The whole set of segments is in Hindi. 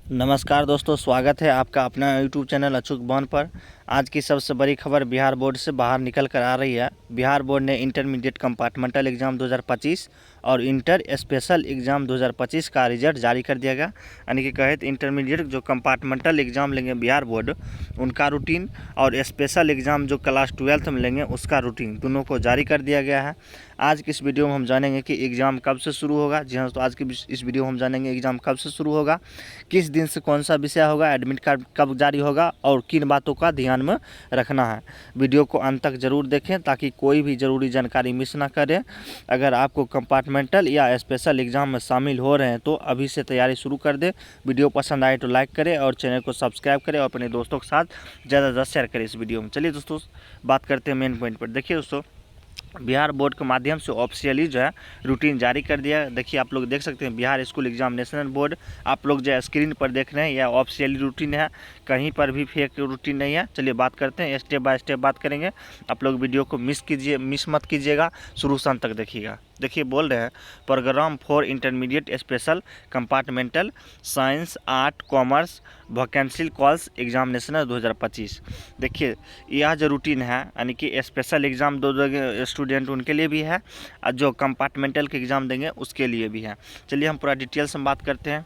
नमस्कार दोस्तों, स्वागत है आपका अपना यूट्यूब चैनल अचूक बॉन पर। आज की सबसे बड़ी खबर बिहार बोर्ड से बाहर निकल कर आ रही है। बिहार बोर्ड ने इंटरमीडिएट कंपार्टमेंटल एग्ज़ाम 2025 और इंटर स्पेशल एग्ज़ाम 2025 का रिजल्ट जारी कर दिया गया। यानी कि कहे तो इंटरमीडिएट जो कंपार्टमेंटल एग्ज़ाम लेंगे बिहार बोर्ड, उनका रूटीन और स्पेशल एग्ज़ाम जो क्लास 12th में लेंगे उसका रूटीन दोनों को जारी कर दिया गया है। आज की इस वीडियो में हम जानेंगे कि एग्ज़ाम कब से शुरू होगा। जी हाँ, तो आज की इस वीडियो में हम जानेंगे एग्ज़ाम कब से शुरू होगा, किस दिन से कौन सा विषय होगा, एडमिट कार्ड कब जारी होगा और किन बातों का ध्यान में रखना है। वीडियो को अंत तक ज़रूर देखें ताकि कोई भी ज़रूरी जानकारी मिस ना करें। अगर आपको कंपार्टमेंटल या स्पेशल एग्ज़ाम में शामिल हो रहे हैं तो अभी से तैयारी शुरू कर दें। वीडियो पसंद आए तो लाइक करें और चैनल को सब्सक्राइब करें और अपने दोस्तों के साथ ज़्यादा से ज़्यादा शेयर करें इस वीडियो में। चलिए दोस्तों, बात करते हैं मेन पॉइंट पर। देखिए दोस्तों, बिहार बोर्ड के माध्यम से ऑफिशियली जो है रूटीन जारी कर दिया। देखिए आप लोग देख सकते हैं बिहार स्कूल एग्जामिनेशन बोर्ड, आप लोग जो है स्क्रीन पर देख रहे हैं, यह ऑफिशियली रूटीन है, कहीं पर भी फेक रूटीन नहीं है। चलिए बात करते हैं, स्टेप बाय स्टेप बात करेंगे। आप लोग वीडियो को मिस मत कीजिएगा, शुरू से अंत तक देखिएगा। देखिए बोल रहे हैं programme for intermediate special compartmental science art commerce vacancy calls examination 2025। देखिए यह जो रूटीन है यानी कि स्पेशल एग्ज़ाम दो स्टूडेंट उनके लिए भी है और जो कंपार्टमेंटल के एग्ज़ाम देंगे उसके लिए भी है। चलिए हम पूरा डिटेल्स में बात करते हैं।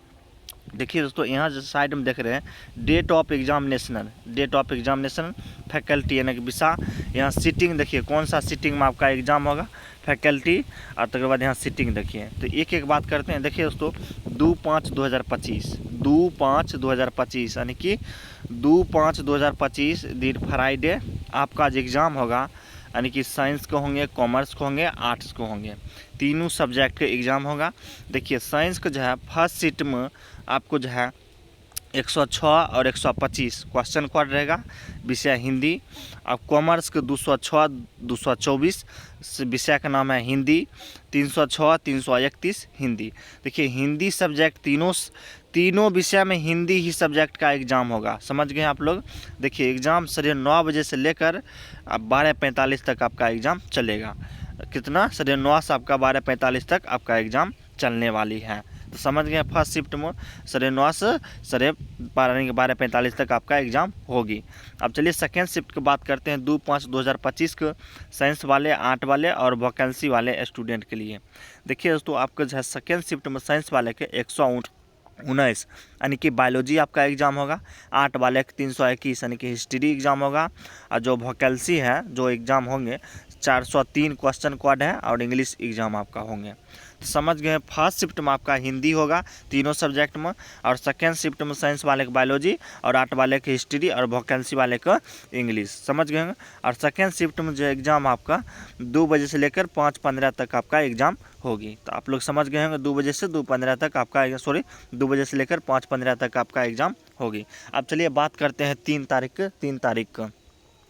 देखिए दोस्तों, यहाँ जो साइड में देख रहे हैं डेट ऑफ एग्जामिनेशन फैकल्टी यानी कि विषय, यहाँ सीटिंग देखिए कौन सा सीटिंग में आपका एग्ज़ाम होगा, फैकल्टी, और तक बाद यहाँ सीटिंग देखिए। तो एक एक बात करते हैं। देखिए दोस्तों, 2/5/2025 यानी कि 2/5/2025 दिन फ्राइडे आपका जो एग्ज़ाम होगा, यानी कि साइंस के होंगे, कॉमर्स के होंगे, आर्ट्स के होंगे, तीनों सब्जेक्ट के एग्ज़ाम होगा। देखिए साइंस का जो है फर्स्ट शिफ्ट में आपको जो है 106 और 125 क्वेश्चन कोड रहेगा, विषय हिंदी। अब कॉमर्स के 206 224 विषय का नाम है हिंदी, 306 331 हिंदी। देखिए हिंदी सब्जेक्ट तीनों विषय में हिंदी ही सब्जेक्ट का एग्ज़ाम होगा, समझ गए आप लोग। देखिए एग्ज़ाम 9:30 बजे से लेकर 12:45 तक आपका एग्ज़ाम चलेगा। कितना 9:30 से आपका 12:45 तक आपका एग्ज़ाम चलने वाली है। तो समझ गए, फर्स्ट शिफ्ट में 9:30 से 12:45 तक आपका एग्ज़ाम होगी। अब चलिए सेकेंड शिफ्ट की बात करते हैं 2/5/2025 के साइंस वाले, आर्ट वाले और वैकेंसी वाले स्टूडेंट के लिए। देखिए दोस्तों, आपका जो है सेकेंड शिफ्ट में साइंस वाले के 119 यानी कि बायोलॉजी आपका एग्ज़ाम होगा, आर्ट वाले के 321 यानी कि हिस्ट्री एग्ज़ाम होगा, और जो वैकेंसी है जो एग्ज़ाम होंगे 403 क्वेश्चन कोड है और इंग्लिश एग्ज़ाम आपका होंगे। तो समझ गए, फर्स्ट शिफ्ट में आपका हिंदी होगा तीनों सब्जेक्ट में, और सेकेंड शिफ्ट में साइंस वाले के बायोलॉजी और आर्ट वाले के हिस्ट्री और वैकेंसी वाले का इंग्लिश, समझ गए। और सेकेंड शिफ्ट में जो एग्ज़ाम आपका 2 बजे से लेकर 5:15 तक आपका एग्ज़ाम होगी। तो आप लोग समझ गए होंगे 2 बजे से 2:15 तक आपका 2 बजे से लेकर 5:15 तक आपका एग्ज़ाम होगी। अब चलिए बात करते हैं 3 तारीख का।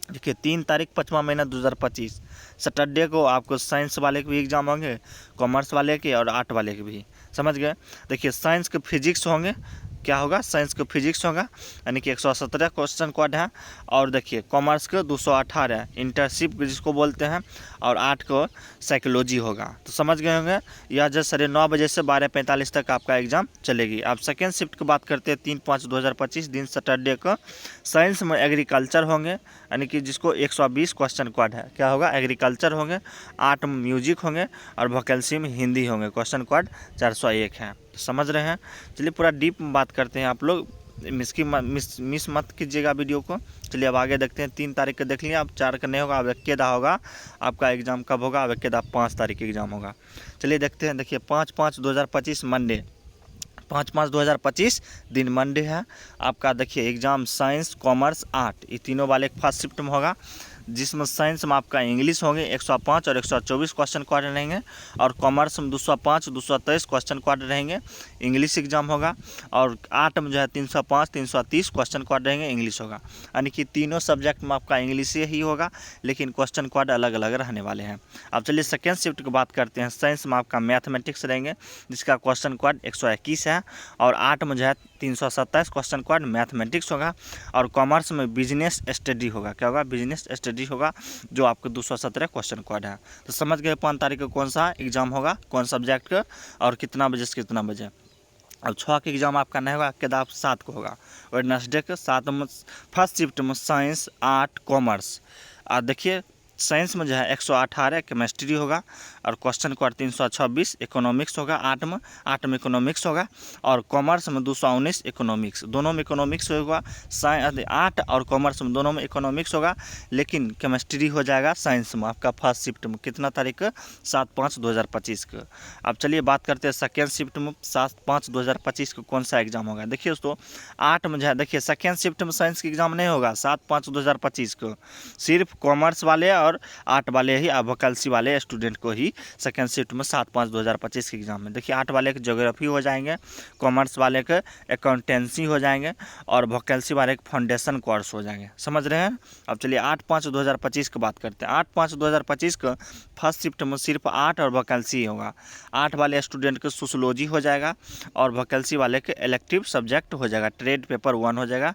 देखिए 3 तारीख 5वां महीना 2025 सैटरडे को आपको साइंस वाले के भी एग्ज़ाम होंगे, कॉमर्स वाले के और आर्ट वाले के भी, समझ गए। देखिए साइंस के फिजिक्स होंगे, क्या होगा, साइंस का फिजिक्स होगा यानी कि 117 क्वेश्चन कोड है। और देखिए कॉमर्स का 218 इंटर्नशिप जिसको बोलते हैं, और आर्ट को साइकोलॉजी होगा। तो समझ गए होंगे, यह जो 9:30 बजे से 12:45 तक आपका एग्ज़ाम चलेगी। अब सेकेंड शिफ्ट की बात करते हैं 3/5/2025 दिन सैटरडे को साइंस में एग्रीकल्चर होंगे यानी कि जिसको 120 क्वेश्चन कोड है, क्या होगा, एग्रीकल्चर होंगे, आर्ट में म्यूजिक होंगे और वैकेंसी में हिंदी होंगे, क्वेश्चन कोड 401 है। समझ रहे हैं। चलिए पूरा डीप में बात करते हैं, आप लोग मिस मत कीजिएगा वीडियो को। चलिए अब आगे देखते हैं। 3 तारीख का देख लिया, अब 4 का नहीं होगा, अब 21 होगा आपका एग्ज़ाम। कब होगा, अब 21 5 तारीख एग्ज़ाम होगा। चलिए देखते हैं। देखिए 5/5/2025 मंडे, 5/5/2025 दिन मंडे है आपका। देखिए एग्ज़ाम साइंस कॉमर्स आर्ट ये तीनों वाले फर्स्ट शिफ्ट में होगा, जिसमें साइंस में आपका इंग्लिश होंगे 105 और 124 क्वेश्चन कोड रहेंगे, और कॉमर्स में 205 223 क्वेश्चन कोड रहेंगे, इंग्लिश एग्जाम होगा। और आर्ट में जो है 305 330 क्वेश्चन कोड रहेंगे, इंग्लिश होगा। यानी कि तीनों सब्जेक्ट में आपका इंग्लिश ही होगा, लेकिन क्वेश्चन कोड अलग अलग रहने वाले हैं। अब चलिए सेकेंड शिफ्ट की बात करते हैं। साइंस में आपका मैथमेटिक्स रहेंगे, जिसका क्वेश्चन कोड 121 है, और आर्ट में जो है 327 क्वेश्चन कोड मैथमेटिक्स होगा, और कॉमर्स में बिजनेस स्टडी होगा, क्या होगा, बिजनेस स्टडी होगा, जो आपको 217 क्वेश्चन कोड है। तो समझ गए 5 तारीख को कौन सा एग्जाम होगा, कौन सब्जेक्ट का, और कितना बजे से कितना बजे। अब 6 का एग्जाम आपका नहीं होगा, आपके दाब 7 को होगा। वेडनेसडे के 7 में फर्स्ट शिफ्ट में साइंस, आर्ट, कॉमर्स। और देखिए साइंस में जो है 118 केमिस्ट्री होगा और क्वेश्चन नंबर 326 इकोनॉमिक्स होगा। आर्ट में इकोनॉमिक्स होगा और कॉमर्स में 219 इकोनॉमिक्स, दोनों में इकोनॉमिक्स होगा। आर्ट और कॉमर्स में दोनों में इकोनॉमिक्स होगा, लेकिन केमिस्ट्री हो जाएगा साइंस में आपका फर्स्ट शिफ्ट में। कितना तारीख का? 7/5/2025 को। अब चलिए बात करते हैं सेकेंड शिफ्ट में 7/5/2025 को कौन सा एग्जाम होगा। देखिए दोस्तों आर्ट में जो है, देखिए सेकेंड शिफ्ट में साइंस का एग्जाम नहीं होगा 7/5/2025 को, सिर्फ कॉमर्स वाले और आर्ट वाले ही, वैकेंसी वाले स्टूडेंट को ही सेकेंड शिफ्ट में 7/5/2025 के एग्जाम में। देखिए आर्ट वाले के ज्योग्राफी हो जाएंगे, कॉमर्स वाले के अकाउंटेंसी हो जाएंगे और वैकेंसी वाले के फाउंडेशन कोर्स हो जाएंगे। समझ रहे हैं। अब चलिए 8/5/2025 की बात करते हैं। 8/5/2025 का फर्स्ट शिफ्ट में सिर्फ आर्ट और वैकेंसी होगा। आर्ट वाले स्टूडेंट के सोशियोलॉजी हो जाएगा और वैकेंसी वाले के इलेक्टिव सब्जेक्ट हो जाएगा, ट्रेड पेपर 1 हो जाएगा,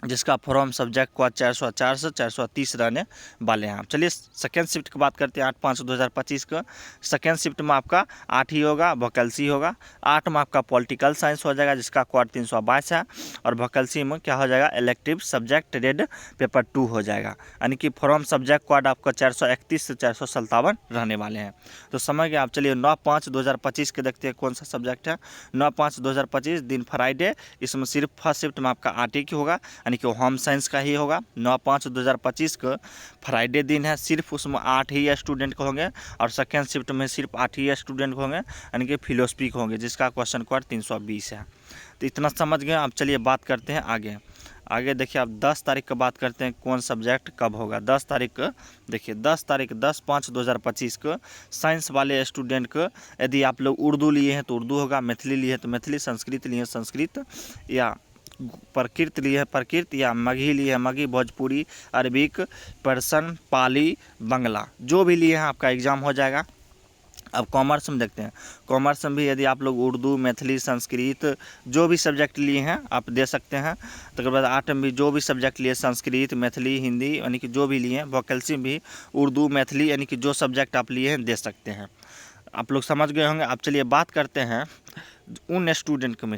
जिसका फॉर्म सब्जेक्ट को 404 से 430 रहने वाले हैं। चलिए सेकेंड शिफ्ट की बात करते हैं 8/5/2025 का। सेकेंड शिफ्ट में आपका 8 ही होगा, वैकेंसी होगा। 8 में आपका पॉलिटिकल साइंस हो जाएगा, जिसका क्वाड 322 है और वैकेंसी में क्या हो जाएगा? इलेक्टिव सब्जेक्ट ट्रेड पेपर 2 हो जाएगा, यानी कि फॉर्म सब्जेक्ट क्वाड आपका 431 से 457 रहने वाले हैं। तो समझ गए आप। चलिए 9/5/2025 के देखते हैं कौन सा सब्जेक्ट है। 9/5/2025 दिन फ्राइडे, इसमें सिर्फ फर्स्ट शिफ्ट में आपका 8 ही होगा, यानी कि होम साइंस का ही होगा। 9/5/2025 को फ्राइडे दिन है, सिर्फ उसमें 8 ही स्टूडेंट को होंगे और सेकेंड शिफ्ट में सिर्फ 8 ही स्टूडेंट को होंगे, यानी कि फिलोसफी को होंगे, जिसका क्वेश्चन कोड 320 है। तो इतना समझ गए। अब चलिए बात करते हैं आगे देखिए आप 10 तारीख का बात करते हैं कौन सब्जेक्ट कब होगा। 10 तारीख को देखिए 10/5/2025 को साइंस वाले स्टूडेंट को, यदि आप लोग उर्दू लिए हैं तो उर्दू होगा, मैथिली लिए हैं तो मैथिली, संस्कृत लिए हैं संस्कृत, या प्रकृत लिए है प्रकृत, या मगही लिए है मगही, भोजपुरी, अरबिक, पर्सन, पाली, बंगला, जो भी लिए हैं आपका एग्ज़ाम हो जाएगा। अब कॉमर्स में देखते हैं। कॉमर्स में भी यदि आप लोग उर्दू, मैथिली, संस्कृत जो भी सब्जेक्ट लिए हैं आप दे सकते हैं। तो बाद आर्ट में भी जो भी सब्जेक्ट लिए, संस्कृत, मैथिली, हिंदी, यानी कि जो भी लिए हैं, वैकेंसी में भी उर्दू, मैथिली, यानी कि जो सब्जेक्ट आप लिए हैं दे सकते हैं। आप लोग समझ गए होंगे। अब चलिए बात करते हैं उन स्टूडेंट के में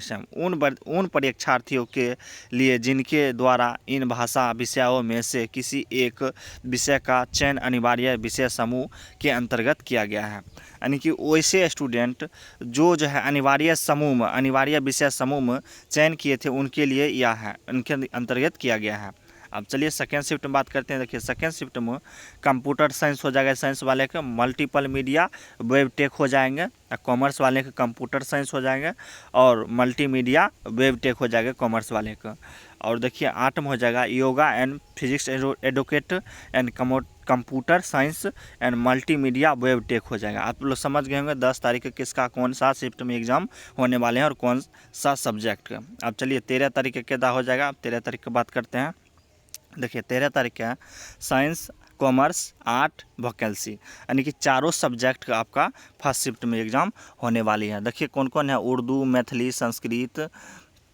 उन परीक्षार्थियों के लिए जिनके द्वारा इन भाषा विषयों में से किसी एक विषय का चयन अनिवार्य विषय समूह के अंतर्गत किया गया है, यानी कि वैसे स्टूडेंट जो है अनिवार्य विषय समूह में चयन किए थे, उनके लिए यह है, उनके अंतर्गत किया गया है। अब चलिए सेकेंड शिफ्ट में बात करते हैं। देखिए सेकेंड शिफ्ट में कंप्यूटर साइंस हो जाएगा साइंस वाले का, मल्टीपल मीडिया वेब टेक हो जाएंगे, कॉमर्स वाले का कंप्यूटर साइंस हो जाएंगे और मल्टीमीडिया वेब टेक हो जाएगा कॉमर्स वाले का। और देखिए आर्ट में हो जाएगा yoga and physics educate and computer science and multimedia web tech हो जाएगा। आप लोग समझ गए होंगे 10 तारीख को किसका कौन सा शिफ्ट में एग्जाम होने वाले हैं और कौन सा सब्जेक्ट का। अब चलिए 13 तारीख के क्या हो जाएगा। अब 13 तारीख की बात करते हैं। देखिए 13 तारीख का साइंस, कॉमर्स, आर्ट, वैकेंसी, यानी कि चारों सब्जेक्ट का आपका फर्स्ट शिफ्ट में एग्ज़ाम होने वाली है। देखिए कौन कौन है, उर्दू, मैथिली, संस्कृत,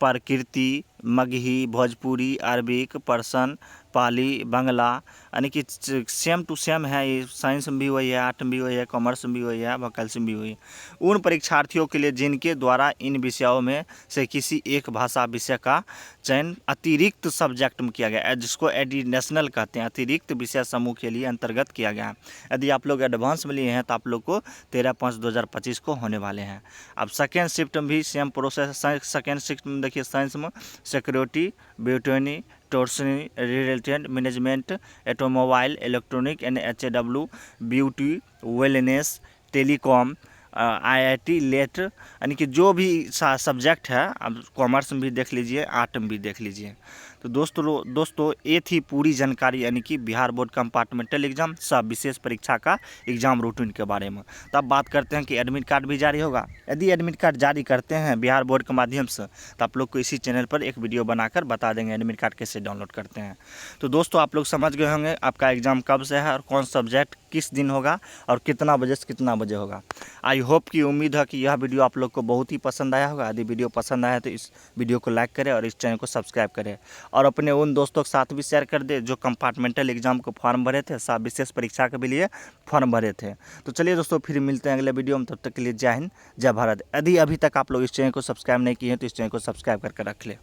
प्रकृति, मगही, भोजपुरी, अरबिक, पर्सन, पाली, बंगला, यानी कि सेम टू सेम है। ये साइंस में भी वही है, आर्ट में भी वही है, कॉमर्स में भी वही है, वैकेंसी में भी वही है। उन परीक्षार्थियों के लिए जिनके द्वारा इन विषयों में से किसी एक भाषा विषय का चयन अतिरिक्त सब्जेक्ट में किया गया है, जिसको एडिशनल कहते हैं, अतिरिक्त विषय समूह के लिए अंतर्गत किया गया है। यदि आप लोग एडवांस में लिए हैं तो आप लोग को 13/5/2025 को होने वाले हैं। अब सेकेंड शिफ्ट में भी सेम प्रोसेस। सेकेंड शिफ्ट में देखिए साइंस में सिक्योरिटी, ब्यूटनी, टोर्सनी, related management, automobile, electronic and HAW, beauty, wellness, telecom, IIT लेट, यानी कि जो भी सब्जेक्ट है, अब कॉमर्स में भी देख लीजिए, आर्ट में भी देख लीजिए। तो दोस्तों ये थी पूरी जानकारी, यानी कि बिहार बोर्ड कंपार्टमेंटल एग्जाम सब विशेष परीक्षा का एग्जाम रूटीन के बारे में। तो अब बात करते हैं कि एडमिट कार्ड भी जारी होगा। यदि एडमिट कार्ड जारी करते हैं बिहार बोर्ड के माध्यम से तो आप लोग को इसी चैनल पर एक वीडियो बनाकर बता देंगे एडमिट कार्ड कैसे डाउनलोड करते हैं। तो दोस्तों आप लोग समझ गए होंगे आपका एग्ज़ाम कब से है और कौन सब्जेक्ट किस दिन होगा और कितना बजे से कितना बजे होगा। आई होप कि उम्मीद है कि यह वीडियो आप लोग को बहुत ही पसंद आया होगा। यदि वीडियो पसंद आया तो इस वीडियो को लाइक करें और इस चैनल को सब्सक्राइब करें और अपने उन दोस्तों के साथ भी शेयर कर दे जो कंपार्टमेंटल एग्जाम को फॉर्म भरे थे, सब विशेष परीक्षा के भी लिए फॉर्म भरे थे। तो चलिए दोस्तों, फिर मिलते हैं अगले वीडियो में। तब तक के लिए जय हिंद, जय भारत। यदि अभी तक आप लोग इस चैनल को सब्सक्राइब नहीं किए हैं तो इस चैनल को सब्सक्राइब करके रख ले।